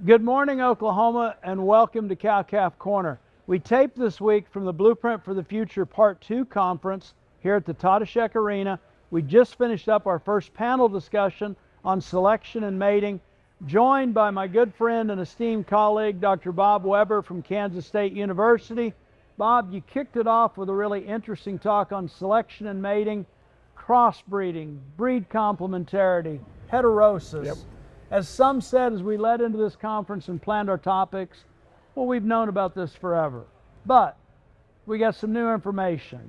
Good morning, Oklahoma, and welcome to Cow-Calf Corner. We taped this week from the Blueprint for the Future Part 2 conference here at the Tadashek Arena. We just finished up our first panel discussion on selection and mating, joined by my good friend and esteemed colleague, Dr. Bob Weber from Kansas State University. Bob, you kicked it off with a really interesting talk on selection and mating, crossbreeding, breed complementarity, heterosis. Yep. As some said as we led into this conference and planned our topics, well, we've known about this forever. But we got some new information.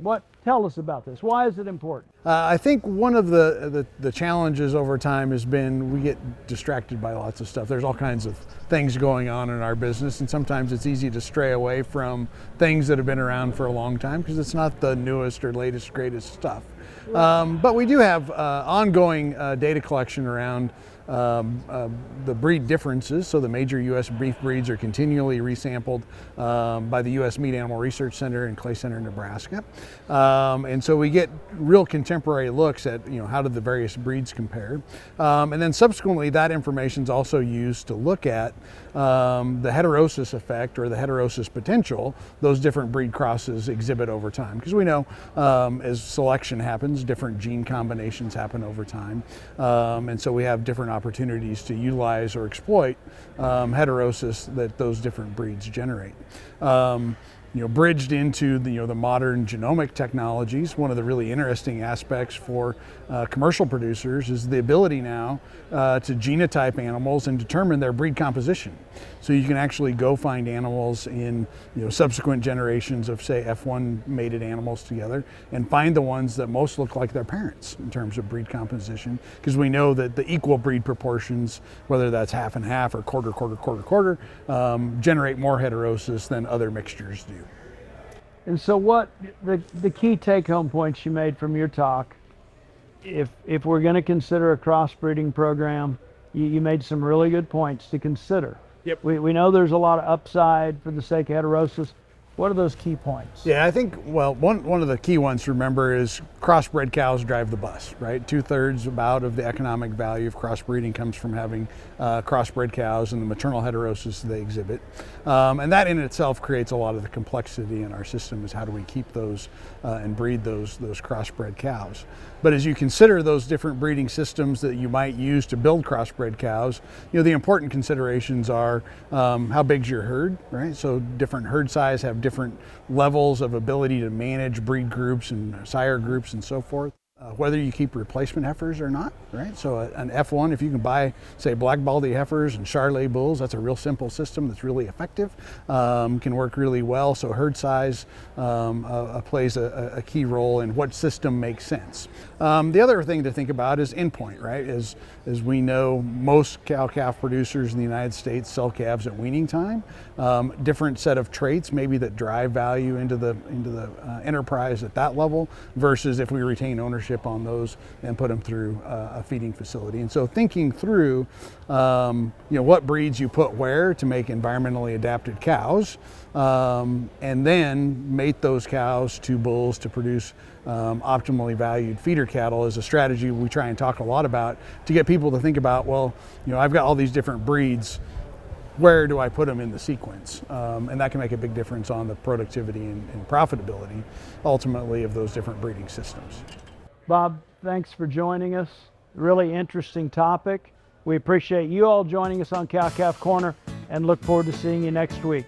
Tell us about this. Why is it important? I think one of the challenges over time has been we get distracted by lots of stuff. There's all kinds of things going on in our business, and sometimes it's easy to stray away from things that have been around for a long time because it's not the newest or latest, greatest stuff. But we do have ongoing data collection around the breed differences. So the major U.S. beef breeds are continually resampled by the U.S. Meat Animal Research Center in Clay Center, Nebraska. And so we get real contemporary looks at how did the various breeds compare. And then subsequently that information is also used to look at the heterosis effect or the heterosis potential those different breed crosses exhibit over time. Because we know as selection happens, different gene combinations happen over time. And so we have different opportunities to utilize or exploit heterosis that those different breeds generate. Bridged into the modern genomic technologies, one of the really interesting aspects for commercial producers is the ability now to genotype animals and determine their breed composition. So you can actually go find animals in subsequent generations of, say, F1 mated animals together and find the ones that most look like their parents in terms of breed composition, because we know that the equal breed proportions, whether that's half and half or quarter, generate more heterosis than other mixtures do. And so what the key take-home points you made from your talk, if we're going to consider a crossbreeding program, you made some really good points to consider. Yep. We know there's a lot of upside for the sake of heterosis. What are those key points? Yeah, I think, well, one of the key ones to remember is crossbred cows drive the bus, right? 2/3 about of the economic value of crossbreeding comes from having crossbred cows and the maternal heterosis they exhibit. And that in itself creates a lot of the complexity in our system, is how do we keep those and breed those crossbred cows. But as you consider those different breeding systems that you might use to build crossbred cows, the important considerations are how big's your herd, right? So different herd size have different levels of ability to manage breed groups and sire groups and so forth. Whether you keep replacement heifers or not, right? So an F1, if you can buy, say, black baldy heifers and Charolais bulls, that's a real simple system that's really effective, can work really well. So herd size plays a key role in what system makes sense. The other thing to think about is endpoint, right? As we know, most cow-calf producers in the United States sell calves at weaning time. Different set of traits maybe that drive value into the enterprise at that level versus if we retain ownership on those and put them through a feeding facility. And so thinking through what breeds you put where to make environmentally adapted cows, and then mate those cows to bulls to produce optimally valued feeder cattle is a strategy we try and talk a lot about to get people to think about, well, I've got all these different breeds, where do I put them in the sequence? And that can make a big difference on the productivity and profitability ultimately of those different breeding systems. Bob, thanks for joining us. Really interesting topic. We appreciate you all joining us on Cow-Calf Corner and look forward to seeing you next week.